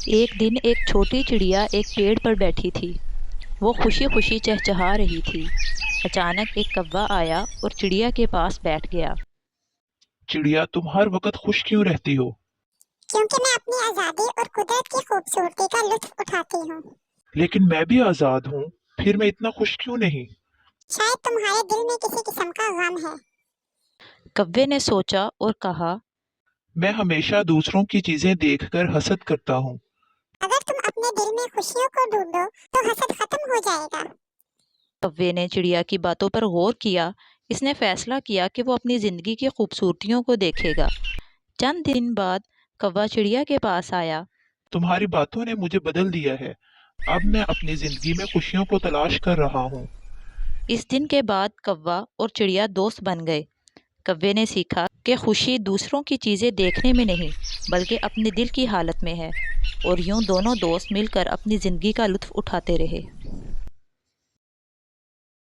ایک دن ایک چھوٹی چڑیا ایک پیڑ پر بیٹھی تھی۔ وہ خوشی خوشی چہچہا رہی تھی۔ اچانک ایک کوا آیا اور چڑیا کے پاس بیٹھ گیا۔ چڑیا، تم ہر وقت خوش کیوں رہتی ہو؟ کیونکہ میں اپنی آزادی اور قدرت کی خوبصورتی کا لطف اٹھاتی ہوں۔ لیکن میں بھی آزاد ہوں، پھر میں اتنا خوش کیوں نہیں؟ شاید تمہارے دل میں کسی قسم کا غم ہے۔ کوے نے سوچا اور کہا، میں ہمیشہ دوسروں کی چیزیں دیکھ کر حسد کرتا ہوں۔ اگر تم اپنے دل میں خوشیوں کو ڈھونڈو تو حسد ختم ہو جائے گا۔ کوے نے چڑیا کی باتوں پر غور کیا۔ اس نے فیصلہ کیا کہ وہ اپنی زندگی کی خوبصورتیوں کو دیکھے گا۔ چند دن بعد کوا چڑیا کے پاس آیا۔ تمہاری باتوں نے مجھے بدل دیا ہے۔ اب میں اپنی زندگی میں خوشیوں کو تلاش کر رہا ہوں۔ اس دن کے بعد کوا اور چڑیا دوست بن گئے۔ کوے نے سیکھا کہ خوشی دوسروں کی چیزیں دیکھنے میں نہیں بلکہ اپنے دل کی حالت میں ہے، اور یوں دونوں دوست مل کر اپنی زندگی کا لطف اٹھاتے رہے۔